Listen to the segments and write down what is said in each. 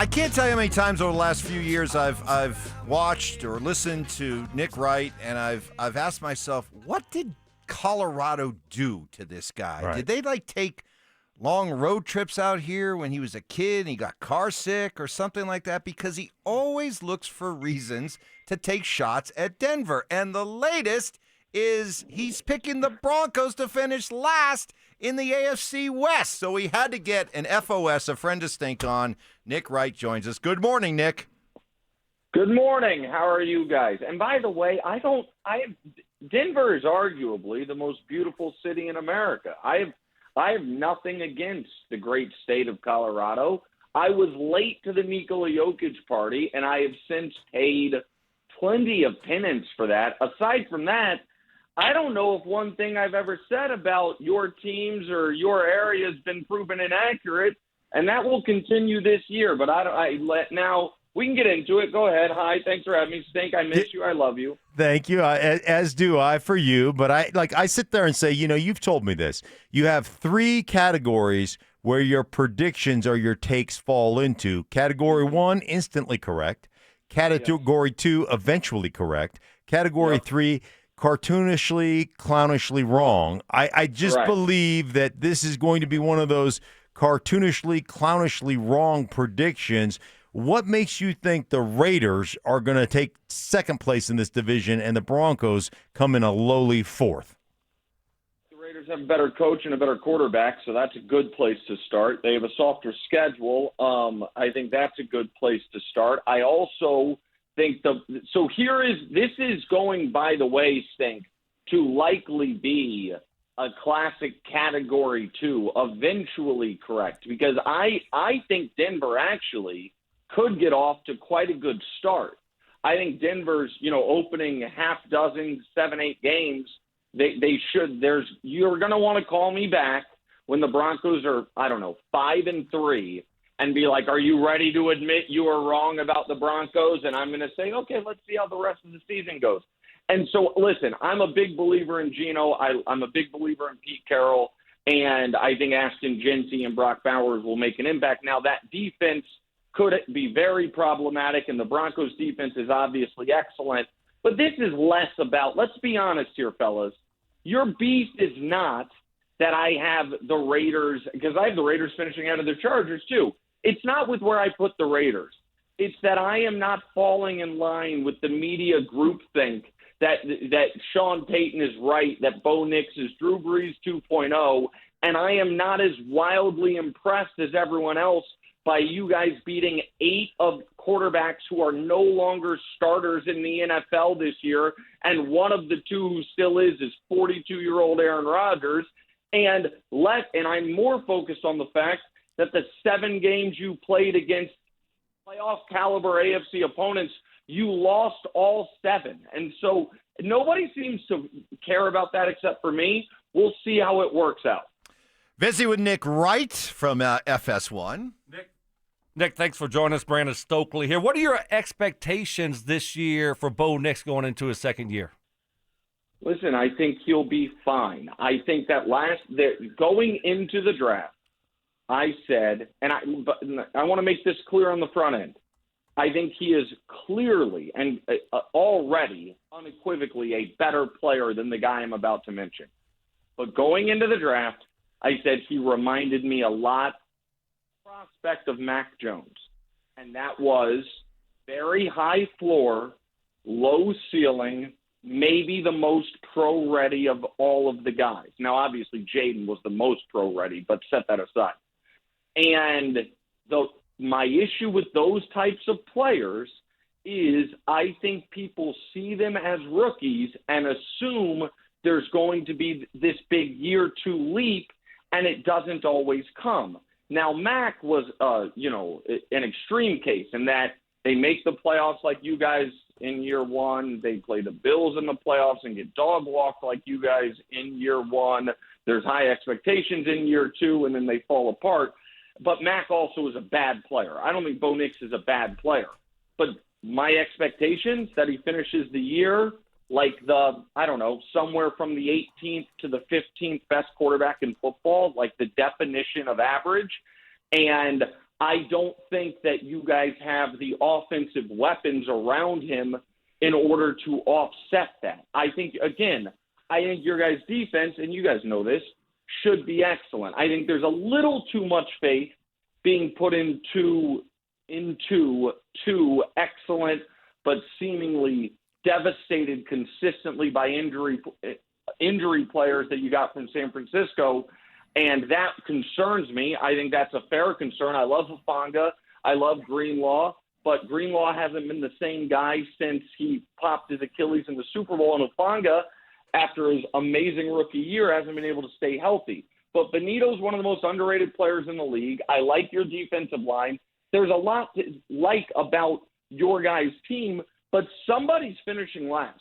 I can't tell you how many times over the last few years I've watched or listened to Nick Wright, and I've asked myself, what did Colorado do to this guy? Right. Did they take long road trips out here when he was a kid and he got car sick or something like that? Because he always looks for reasons to take shots at Denver. And the latest is he's picking the Broncos to finish last in the AFC West. So we had to get an FOS, a friend to stink on. Nick Wright joins us. Good morning, Nick. Good morning. How are you guys? And by the way, Denver is arguably the most beautiful city in America. I have nothing against the great state of Colorado. I was late to the Nikola Jokic party, and I have since paid plenty of penance for that. Aside from that, I don't know if one thing I've ever said about your teams or your area has been proven inaccurate, and that will continue this year. But now we can get into it. Go ahead. Hi, thanks for having me, Stink. I miss you. I love you. Thank you, as do I for you. But I sit there and say, you've told me this. You have three categories where your predictions or your takes fall into. Category 1, instantly correct. Category 2, eventually correct. Category 3, cartoonishly, clownishly wrong. I just believe that this is going to be one of those cartoonishly, clownishly wrong predictions. What makes you think the Raiders are going to take second place in this division and the Broncos come in a lowly fourth? The Raiders have a better coach and a better quarterback, so that's a good place to start. They have a softer schedule. I think that's a good place to start. I also think this is going, by the way, Stink, to likely be a classic category 2, eventually correct, because I think Denver actually could get off to quite a good start. I think Denver's, opening half dozen, 7-8 games, they should. You're going to want to call me back when the Broncos are, 5-3, and be like, are you ready to admit you were wrong about the Broncos? And I'm going to say, okay, let's see how the rest of the season goes. And so, listen, I'm a big believer in Geno. I'm a big believer in Pete Carroll. And I think Ashton Genty and Brock Bowers will make an impact. Now, that defense could be very problematic, and the Broncos defense is obviously excellent. But this is less about, let's be honest here, fellas. Your beef is not that I have the Raiders, because I have the Raiders finishing out of the Chargers too. It's not with where I put the Raiders. It's that I am not falling in line with the media groupthink that Sean Payton is right, that Bo Nix is Drew Brees 2.0, and I am not as wildly impressed as everyone else by you guys beating 8 of quarterbacks who are no longer starters in the NFL this year, and one of the 2 who still is 42-year-old Aaron Rodgers. And I'm more focused on the fact that the 7 games you played against playoff caliber AFC opponents, you lost all 7. And so nobody seems to care about that except for me. We'll see how it works out. Busy with Nick Wright from FS1. Nick, thanks for joining us. Brandon Stokley here. What are your expectations this year for Bo Nix going into his second year? Listen, I think he'll be fine. I think that going into the draft, I said, and I want to make this clear on the front end. I think he is clearly and already unequivocally a better player than the guy I'm about to mention. But going into the draft, I said he reminded me a lot prospect of Mac Jones, and that was very high floor, low ceiling, maybe the most pro-ready of all of the guys. Now, obviously, Jaden was the most pro-ready, but set that aside. And my issue with those types of players is I think people see them as rookies and assume there's going to be this big year 2 leap, and it doesn't always come. Now, Mac was, an extreme case in that they make the playoffs like you guys in year 1. They play the Bills in the playoffs and get dog walked like you guys in year 1. There's high expectations in year 2, and then they fall apart. But Mac also is a bad player. I don't think Bo Nix is a bad player. But my expectations that he finishes the year like somewhere from the 18th to the 15th best quarterback in football, like the definition of average. And I don't think that you guys have the offensive weapons around him in order to offset that. I think your guys' defense, and you guys know this, should be excellent. I think there's a little too much faith being put into two excellent but seemingly devastated consistently by injury players that you got from San Francisco, and that concerns me. I think that's a fair concern. I love Hufanga. I love Greenlaw, but Greenlaw hasn't been the same guy since he popped his Achilles in the Super Bowl, and Hufanga, after his amazing rookie year, hasn't been able to stay healthy. But Benito's one of the most underrated players in the league. I like your defensive line. There's a lot to like about your guys' team, but somebody's finishing last.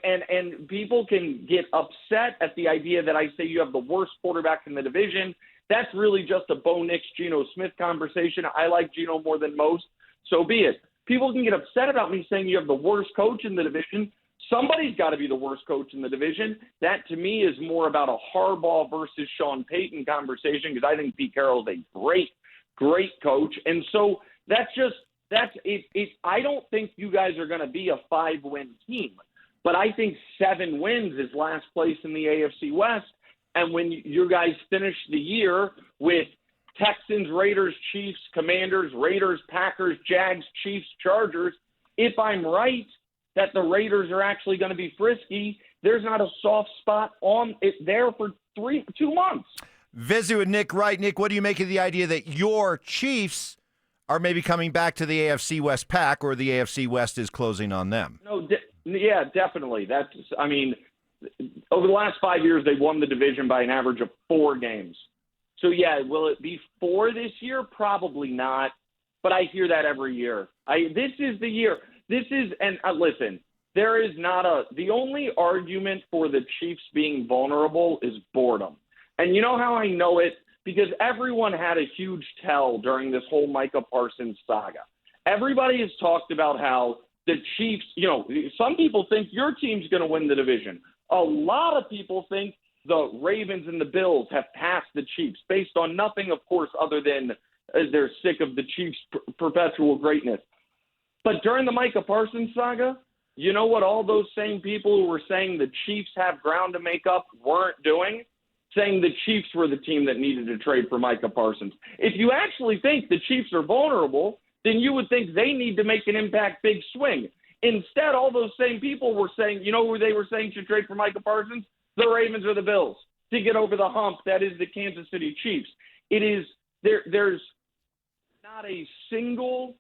And people can get upset at the idea that I say you have the worst quarterback in the division. That's really just a Bo Nix, Geno Smith conversation. I like Geno more than most, so be it. People can get upset about me saying you have the worst coach in the division. Somebody's got to be the worst coach in the division. That, to me, is more about a Harbaugh versus Sean Payton conversation, because I think Pete Carroll is a great, great coach. And so that's it. I don't think you guys are going to be a 5-win team. But I think 7 wins is last place in the AFC West. And when you guys finish the year with Texans, Raiders, Chiefs, Commanders, Raiders, Packers, Jags, Chiefs, Chargers, if I'm right that the Raiders are actually going to be frisky, there's not a soft spot on it there for 2 months. Visit with Nick Wright. Nick, what do you make of the idea that your Chiefs are maybe coming back to the AFC West pack, or the AFC West is closing on them? Yeah, definitely. Over the last 5 years, they've won the division by an average of 4 games. So, yeah, will it be 4 this year? Probably not. But I hear that every year. This is the year. Listen, there is not the only argument for the Chiefs being vulnerable is boredom. And you know how I know it? Because everyone had a huge tell during this whole Micah Parsons saga. Everybody has talked about how the Chiefs, some people think your team's going to win the division. A lot of people think the Ravens and the Bills have passed the Chiefs based on nothing, of course, other than they're sick of the Chiefs' perpetual greatness. But during the Micah Parsons saga, you know what all those same people who were saying the Chiefs have ground to make up weren't doing? Saying the Chiefs were the team that needed to trade for Micah Parsons. If you actually think the Chiefs are vulnerable, then you would think they need to make an impact big swing. Instead, all those same people were saying, you know who they were saying should trade for Micah Parsons? The Ravens or the Bills, to get over the hump that is the Kansas City Chiefs. There's not a single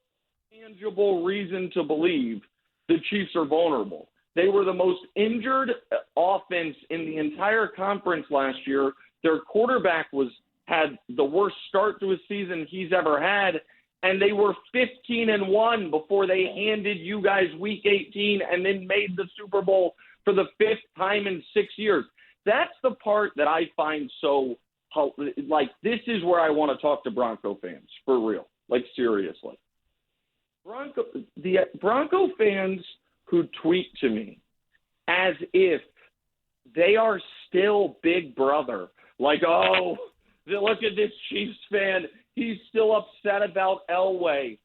tangible reason to believe the Chiefs are vulnerable. They were the most injured offense in the entire conference last year. Their quarterback had the worst start to a season he's ever had, and they were 15-1 before they handed you guys Week 18 and then made the Super Bowl for the 5th time in 6 years. That's the part that I find so this is where I want to talk to Bronco fans for real, seriously. The Bronco fans who tweet to me as if they are still Big Brother, oh, look at this Chiefs fan. He's still upset about Elway.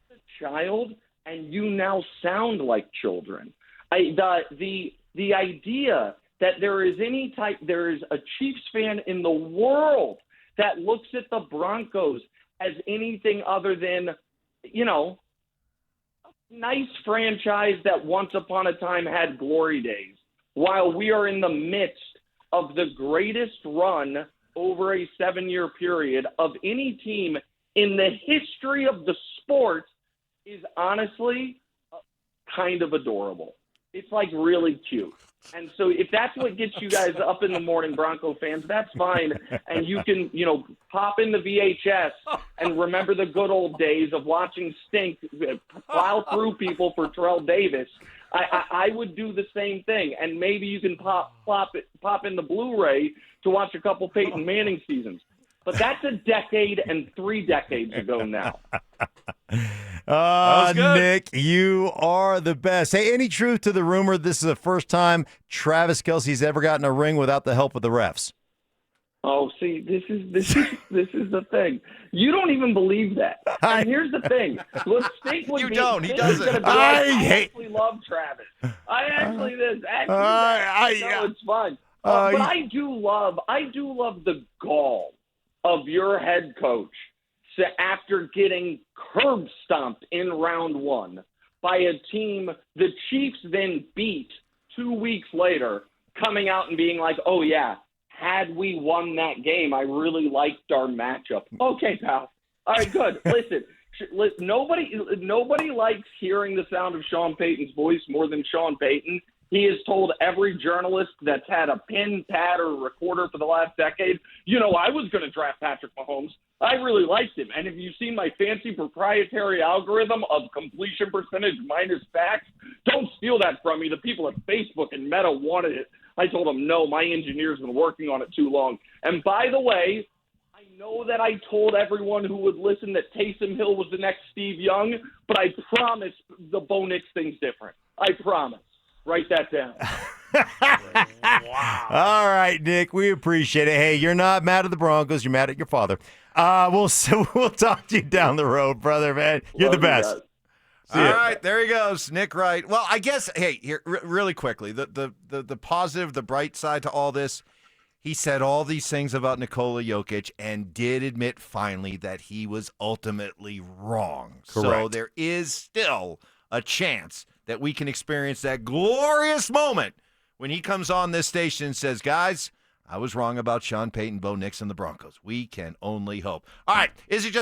He's a child, and you now sound like children. The idea that there is a Chiefs fan in the world that looks at the Broncos as anything other than, a nice franchise that once upon a time had glory days, while we are in the midst of the greatest run over a 7-year period of any team in the history of the sport, is honestly kind of adorable. It's really cute. And so if that's what gets you guys up in the morning, Bronco fans, that's fine. And you can, pop in the VHS and remember the good old days of watching Stink plow through people for Terrell Davis. I would do the same thing. And maybe you can pop in the Blu-ray to watch a couple Peyton Manning seasons. But that's a decade and 3 decades ago now. Nick, you are the best. Hey, any truth to the rumor this is the first time Travis Kelce's ever gotten a ring without the help of the refs? Oh, see, this is the thing. You don't even believe that. And here's the thing. What Stink would You be, don't. He Stink doesn't. is gonna be I actually love Travis. I actually this. Actually, no, it's fine. But I do love the gall of your head coach after getting curb stomped in round one by a team the Chiefs then beat 2 weeks later, coming out and being like, oh, yeah, had we won that game, I really liked our matchup. Okay, pal. All right, good. Listen, nobody likes hearing the sound of Sean Payton's voice more than Sean Payton. He has told every journalist that's had a pen, pad, or recorder for the last decade, I was going to draft Patrick Mahomes. I really liked him. And if you've seen my fancy proprietary algorithm of completion percentage minus facts, don't steal that from me. The people at Facebook and Meta wanted it. I told them, no, my engineer's been working on it too long. And by the way, I know that I told everyone who would listen that Taysom Hill was the next Steve Young, but I promise the Bo Nix thing's different. I promise. Write that down. Wow. All right, Nick, we appreciate it. Hey, you're not mad at the Broncos. You're mad at your father. We'll talk to you down the road, brother, man. You're the best. All right, there he goes, Nick Wright. Well, I guess, hey, here, really quickly, the positive, the bright side to all this, he said all these things about Nikola Jokic and did admit finally that he was ultimately wrong. Correct. So there is still a chance that we can experience that glorious moment when he comes on this station and says, guys, I was wrong about Sean Payton, Bo Nix, and the Broncos. We can only hope. All right, is it just